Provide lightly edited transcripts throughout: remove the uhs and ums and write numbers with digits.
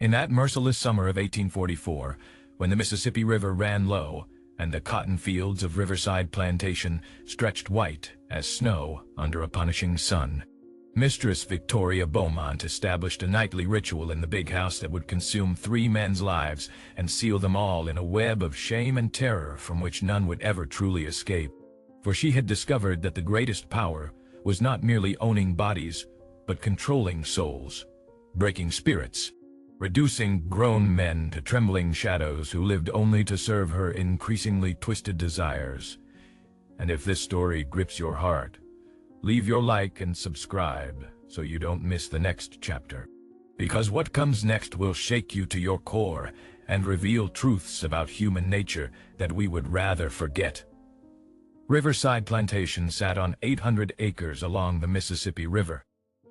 In that merciless summer of 1844, when the Mississippi River ran low and the cotton fields of Riverside Plantation stretched white as snow under a punishing sun, Mistress Victoria Beaumont established a nightly ritual in the big house that would consume 3 men's lives and seal them all in a web of shame and terror from which none would ever truly escape. For she had discovered that the greatest power was not merely owning bodies, but controlling souls, breaking spirits, reducing grown men to trembling shadows who lived only to serve her increasingly twisted desires. And if this story grips your heart, leave your like and subscribe so you don't miss the next chapter. Because what comes next will shake you to your core and reveal truths about human nature that we would rather forget. Riverside Plantation sat on 800 acres along the Mississippi River,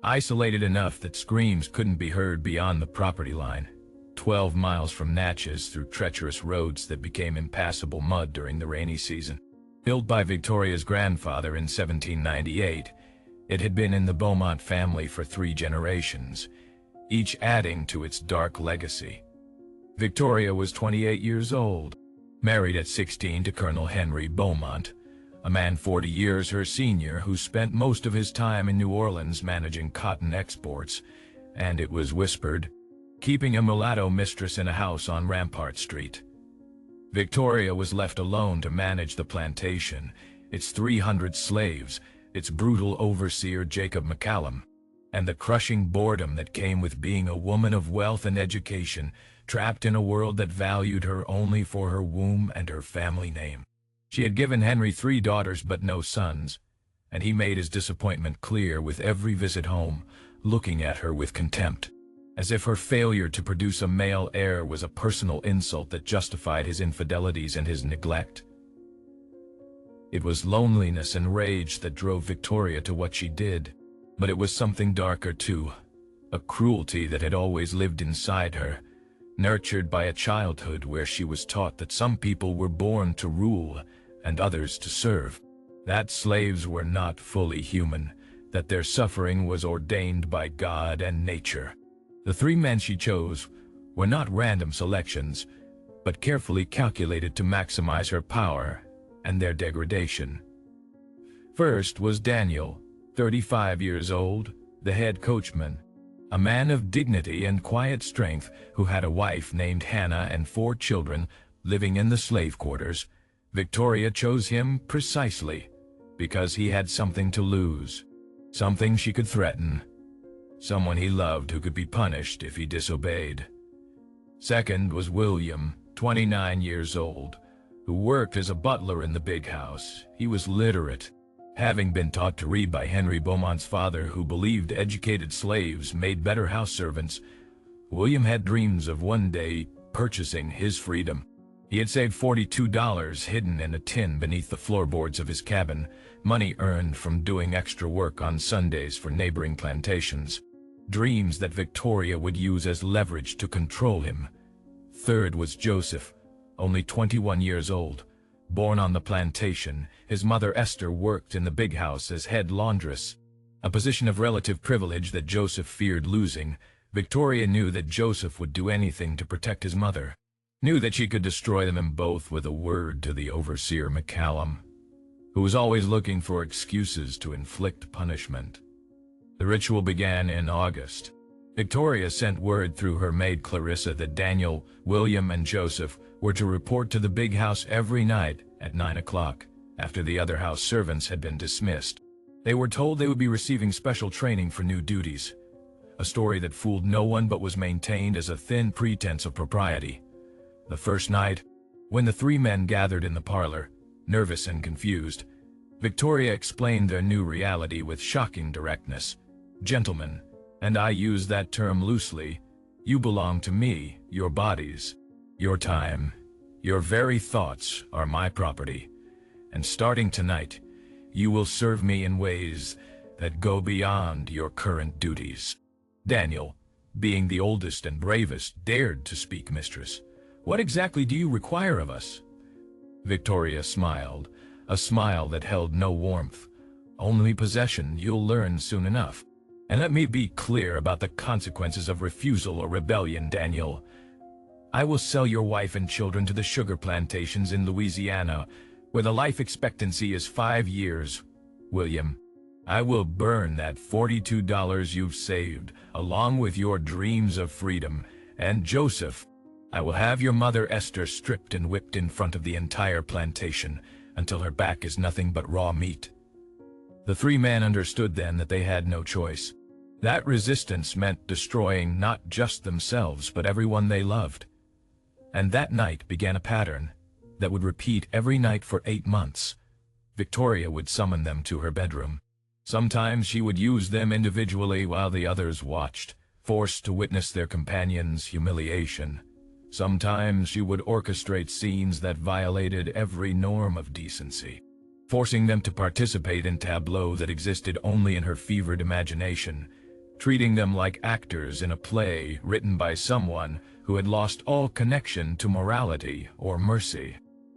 isolated enough that screams couldn't be heard beyond the property line, 12 miles from Natchez through treacherous roads that became impassable mud during the rainy season. Built by Victoria's grandfather in 1798, it had been in the Beaumont family for 3 generations, each adding to its dark legacy. Victoria was 28 years old, married at 16 to Colonel Henry Beaumont, a man 40 years her senior who spent most of his time in New Orleans managing cotton exports, and it was whispered, keeping a mulatto mistress in a house on Rampart Street. Victoria was left alone to manage the plantation, its 300 slaves, its brutal overseer Jacob McCallum, and the crushing boredom that came with being a woman of wealth and education, trapped in a world that valued her only for her womb and her family name. She had given Henry 3 daughters but no sons, and he made his disappointment clear with every visit home, looking at her with contempt, as if her failure to produce a male heir was a personal insult that justified his infidelities and his neglect. It was loneliness and rage that drove Victoria to what she did, but it was something darker too, a cruelty that had always lived inside her, nurtured by a childhood where she was taught that some people were born to rule and others to serve, that slaves were not fully human, that their suffering was ordained by God and nature. The 3 men she chose were not random selections, but carefully calculated to maximize her power and their degradation. First was Daniel, 35 years old, the head coachman, a man of dignity and quiet strength who had a wife named Hannah and 4 children living in the slave quarters. Victoria chose him precisely because he had something to lose, something she could threaten, someone he loved who could be punished if he disobeyed. Second was William, 29 years old, who worked as a butler in the big house. He was literate, having been taught to read by Henry Beaumont's father, who believed educated slaves made better house servants. William had dreams of one day purchasing his freedom. He had saved $42 hidden in a tin beneath the floorboards of his cabin, money earned from doing extra work on Sundays for neighboring plantations. Dreams that Victoria would use as leverage to control him. Third was Joseph, only 21 years old. Born on the plantation, his mother Esther worked in the big house as head laundress, a position of relative privilege that Joseph feared losing. Victoria knew that Joseph would do anything to protect his mother, knew that she could destroy them both with a word to the overseer McCallum, who was always looking for excuses to inflict punishment. The ritual began in August. Victoria sent word through her maid Clarissa that Daniel, William, and Joseph were to report to the big house every night at 9 o'clock, after the other house servants had been dismissed. They were told they would be receiving special training for new duties, a story that fooled no one but was maintained as a thin pretense of propriety. The first night, when the 3 men gathered in the parlor, nervous and confused, Victoria explained their new reality with shocking directness. "Gentlemen, and I use that term loosely, you belong to me, your bodies, your time, your very thoughts are my property, and starting tonight, you will serve me in ways that go beyond your current duties." Daniel, being the oldest and bravest, dared to speak. "Mistress, what exactly do you require of us?" Victoria smiled, a smile that held no warmth. "Only possession, you'll learn soon enough." And let me be clear about the consequences of refusal or rebellion, Daniel. I will sell your wife and children to the sugar plantations in Louisiana, where the life expectancy is 5 years. William, I will burn that $42 you've saved, along with your dreams of freedom. And Joseph, I will have your mother Esther stripped and whipped in front of the entire plantation, until her back is nothing but raw meat. The three men understood then that they had no choice. That resistance meant destroying not just themselves, but everyone they loved. And that night began a pattern that would repeat every night for 8 months. Victoria would summon them to her bedroom. Sometimes she would use them individually while the others watched, forced to witness their companions' humiliation. Sometimes she would orchestrate scenes that violated every norm of decency, forcing them to participate in tableaux that existed only in her fevered imagination, treating them like actors in a play written by someone who had lost all connection to morality or mercy.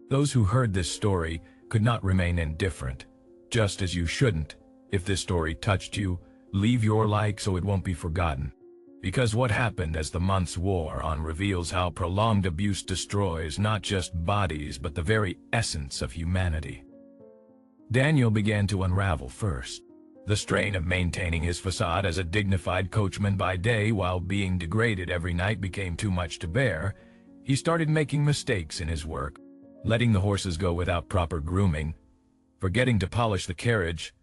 Those who heard this story could not remain indifferent, just as you shouldn't. If this story touched you, leave your like so it won't be forgotten. Because what happened as the months wore on reveals how prolonged abuse destroys not just bodies but the very essence of humanity. Daniel began to unravel first. The strain of maintaining his facade as a dignified coachman by day while being degraded every night became too much to bear. He started making mistakes in his work, letting the horses go without proper grooming, forgetting to polish the carriage,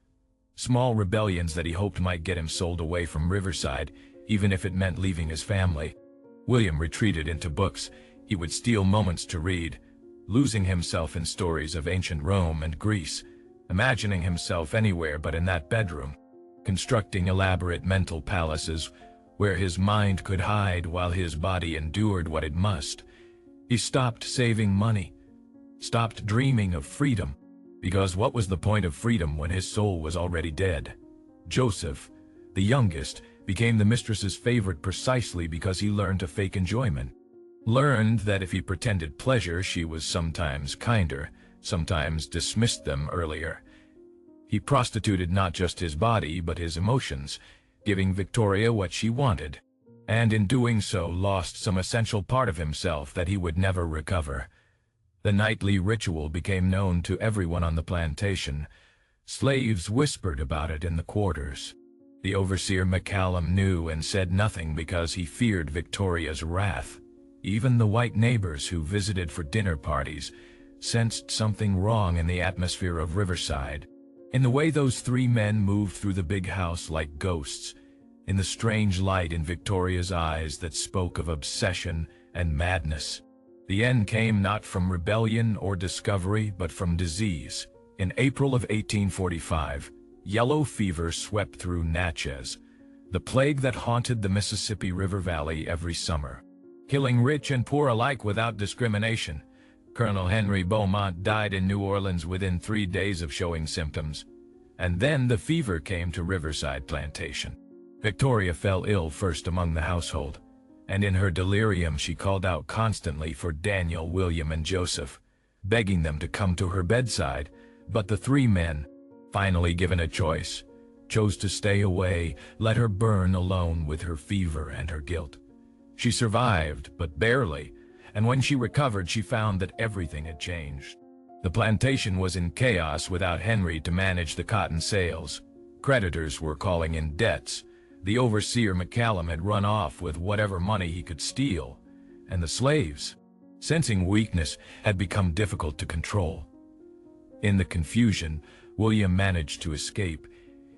small rebellions that he hoped might get him sold away from Riverside, even if it meant leaving his family. William retreated into books. He would steal moments to read, losing himself in stories of ancient Rome and Greece, imagining himself anywhere but in that bedroom, constructing elaborate mental palaces where his mind could hide while his body endured what it must. He stopped saving money, stopped dreaming of freedom, because what was the point of freedom when his soul was already dead? Joseph, the youngest, became the mistress's favorite precisely because he learned to fake enjoyment, learned that if he pretended pleasure, she was sometimes kinder, sometimes dismissed them earlier. He prostituted not just his body but his emotions, giving Victoria what she wanted, and in doing so lost some essential part of himself that he would never recover. The nightly ritual became known to everyone on the plantation. Slaves whispered about it in the quarters. The overseer McCallum knew and said nothing because he feared Victoria's wrath. Even the white neighbors who visited for dinner parties sensed something wrong in the atmosphere of Riverside, in the way those three men moved through the big house like ghosts, in the strange light in Victoria's eyes that spoke of obsession and madness. The end came not from rebellion or discovery, but from disease. In April of 1845, yellow fever swept through Natchez, the plague that haunted the Mississippi River Valley every summer, killing rich and poor alike without discrimination. Colonel Henry Beaumont died in New Orleans within 3 days of showing symptoms. And then the fever came to Riverside Plantation. Victoria fell ill first among the household, and in her delirium she called out constantly for Daniel, William, and Joseph, begging them to come to her bedside. But the three men, finally given a choice, chose to stay away, let her burn alone with her fever and her guilt. She survived, but barely, and when she recovered she found that everything had changed. The plantation was in chaos without Henry to manage the cotton sales. Creditors were calling in debts. The overseer McCallum had run off with whatever money he could steal, and the slaves, sensing weakness, had become difficult to control. In the confusion, William managed to escape.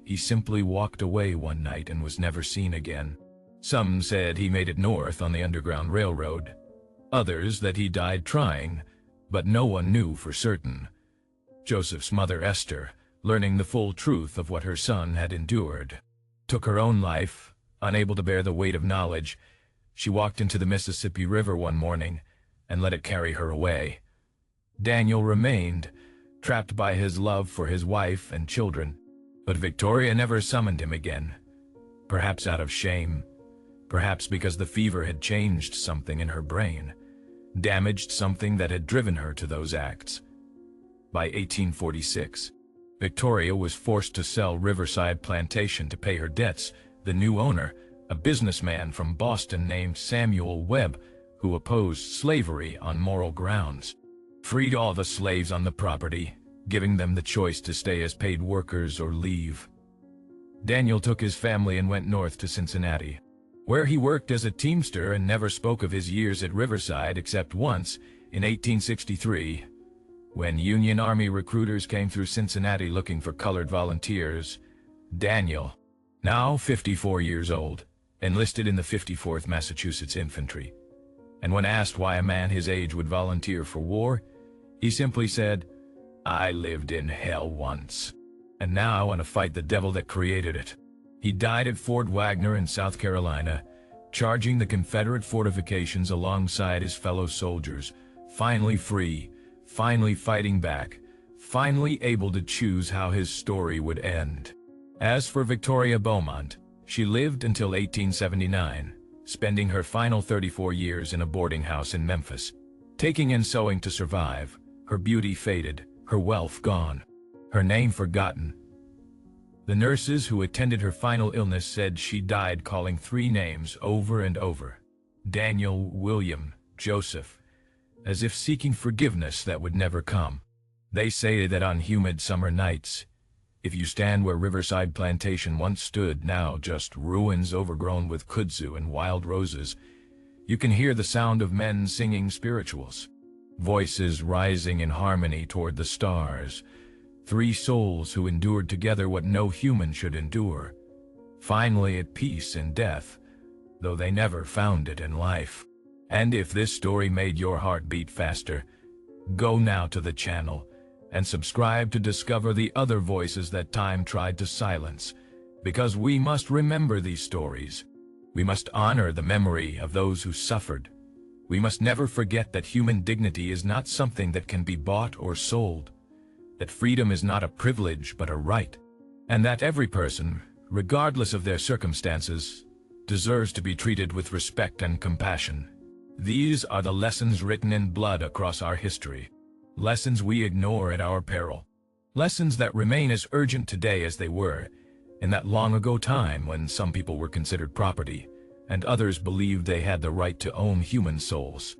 He simply walked away one night and was never seen again. Some said he made it north on the Underground Railroad. Others that he died trying, but no one knew for certain. Joseph's mother Esther, learning the full truth of what her son had endured, took her own life. Unable to bear the weight of knowledge, she walked into the Mississippi River one morning and let it carry her away. Daniel remained, trapped by his love for his wife and children, but Victoria never summoned him again, perhaps out of shame, perhaps because the fever had changed something in her brain, damaged something that had driven her to those acts. By 1846, Victoria was forced to sell Riverside Plantation to pay her debts, The new owner, a businessman from Boston named Samuel Webb, who opposed slavery on moral grounds, freed all the slaves on the property, giving them the choice to stay as paid workers or leave. Daniel took his family and went north to Cincinnati, where he worked as a teamster and never spoke of his years at Riverside except once, in 1863, when Union Army recruiters came through Cincinnati looking for colored volunteers. Daniel, now 54 years old, enlisted in the 54th Massachusetts Infantry. And when asked why a man his age would volunteer for war, he simply said, "I lived in hell once, and now I want to fight the devil that created it." He died at Fort Wagner in South Carolina, charging the Confederate fortifications alongside his fellow soldiers, finally free, finally fighting back, finally able to choose how his story would end. As for Victoria Beaumont, she lived until 1879, spending her final 34 years in a boarding house in Memphis. Taking and sewing to survive, her beauty faded, her wealth gone, her name forgotten. The nurses who attended her final illness said she died calling 3 names over and over: Daniel, William, Joseph, as if seeking forgiveness that would never come. They say that on humid summer nights, if you stand where Riverside Plantation once stood, now just ruins overgrown with kudzu and wild roses, you can hear the sound of men singing spirituals, voices rising in harmony toward the stars, 3 souls who endured together what no human should endure, finally at peace in death, though they never found it in life. And if this story made your heart beat faster, go now to the channel and subscribe to discover the other voices that time tried to silence, because we must remember these stories. We must honor the memory of those who suffered. We must never forget that human dignity is not something that can be bought or sold, that freedom is not a privilege but a right, and that every person, regardless of their circumstances, deserves to be treated with respect and compassion. These are the lessons written in blood across our history, lessons we ignore at our peril, lessons that remain as urgent today as they were in that long ago time when some people were considered property and others believed they had the right to own human souls.